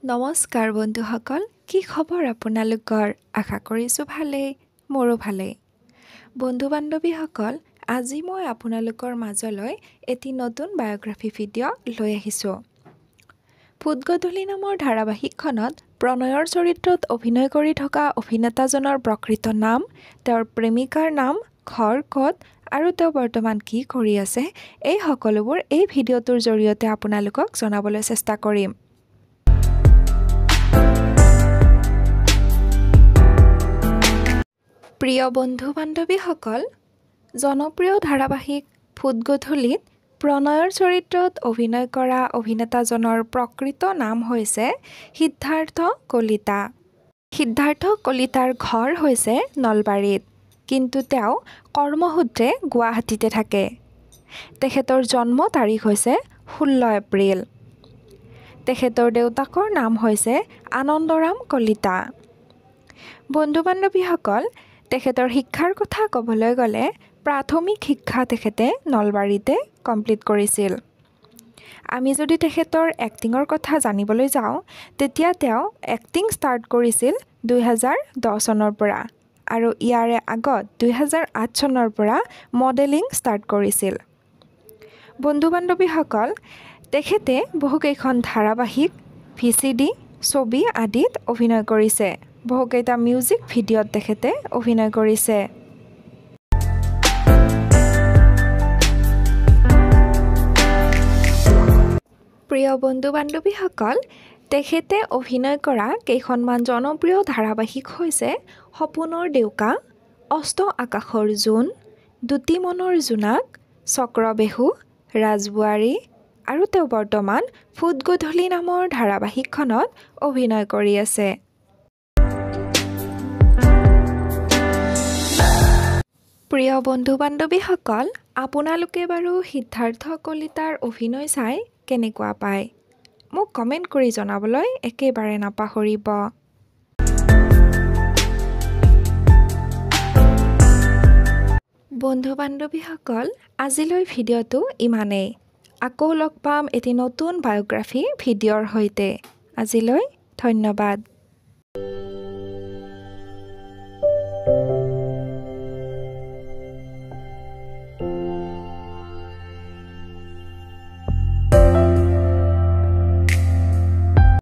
নমস্কাৰ বন্ধুসকল, কি খবৰ আপোনালোকৰ? আশা কৰিছোঁ ভালেই, মোৰো ভালেই। বন্ধু-বান্ধৱীসকল, আজি মই আপোনালোকৰ মাজলৈ এটি নতুন বায়োগ্ৰাফি ভিডিঅ' লৈ আহিছোঁ। ফুটগধূলি নামৰ ধাৰাবাহিকখনত প্ৰণয়ৰ চৰিত্ৰত অভিনয় কৰি থকা অভিনেতাজনৰ প্ৰকৃত নাম, তেওঁৰ প্ৰেমিকাৰ নাম, ঘৰ ক'ত আৰু তেওঁ বৰ্তমান কি কৰি আছে, এই সকলোবোৰ এই ভিডিঅ'টোৰ জৰিয়তে আপোনালোকক জনাবলৈ চেষ্টা কৰিম। প্ৰিয় বন্ধু-বান্ধৱীসকল, জনপ্ৰিয় ধাৰাবাহিক ফুটগধূলিত প্ৰণয়ৰ চৰিত্ৰত অভিনয় কৰা অভিনেতাজনৰ প্ৰকৃত নাম হৈছে সিদ্ধাৰ্থ কলিতা। সিদ্ধাৰ্থ কলিতাৰ ঘৰ হৈছে নলবাৰীত, কিন্তু তেওঁ কৰ্মসূত্ৰে গুৱাহাটীতে থাকে। তেখেতৰ জন্ম তাৰিখ হৈছে 16 এপ্ৰিল। তেখেতৰ দেউতাকৰ নাম হৈছে আনন্দৰাম কলিতা। বন্ধু-বান্ধৱীসকল, তেখেতৰ শিক্ষাৰ কথা ক'বলৈ গ'লে প্ৰাথমিক শিক্ষা তেখেতে নলবাৰীতে কমপ্লিট কৰিছিল। আমি যদি তেখেতৰ এক্টিঙৰ কথা জানিবলৈ যাওঁ, তেতিয়া তেওঁ এক্টিং ষ্টাৰ্ট কৰিছিল 2010 চনৰ পৰা আৰু ইয়াৰে আগত 2008 চনৰ পৰা মডেলিং ষ্টাৰ্ট কৰিছিল। বন্ধু-বান্ধৱীসকল, তেখেতে বহুকেইখন ধাৰাবাহিক, VCD, ছবি আদিত অভিনয় কৰিছে। বহুকেইটা মিউজিক ভিডিঅ'ত তেখেতে অভিনয় কৰিছে। প্ৰিয় বন্ধু-বান্ধৱীসকল, তেখেতে অভিনয় কৰা কেইখনমান জনপ্ৰিয় ধাৰাবাহিক হৈছে সপোনৰ ডেউকা, অস্ত আকাশৰ জোন, দুটি মনৰ জোনাক, চক্ৰবেহু, ৰাজবোৱাৰী আৰু তেওঁ বৰ্তমান ফুটগধূলি নামৰ ধাৰাবাহিকখনত অভিনয় কৰি আছে। প্ৰিয় বন্ধু-বান্ধৱীসকল, আপোনালোকে বাৰু সিদ্ধাৰ্থ কলিতাৰ অভিনয় চাই কেনেকুৱা পায়? মোক কমেণ্ট কৰি জনাবলৈ একেবাৰে নাপাহৰিব। বন্ধু-বান্ধৱীসকল, আজিলৈ ভিডিঅ'টো ইমানেই। আকৌ লগ পাম এটি নতুন বায়োগ্ৰাফি ভিডিঅ'ৰ সৈতে। আজিলৈ ধন্যবাদ।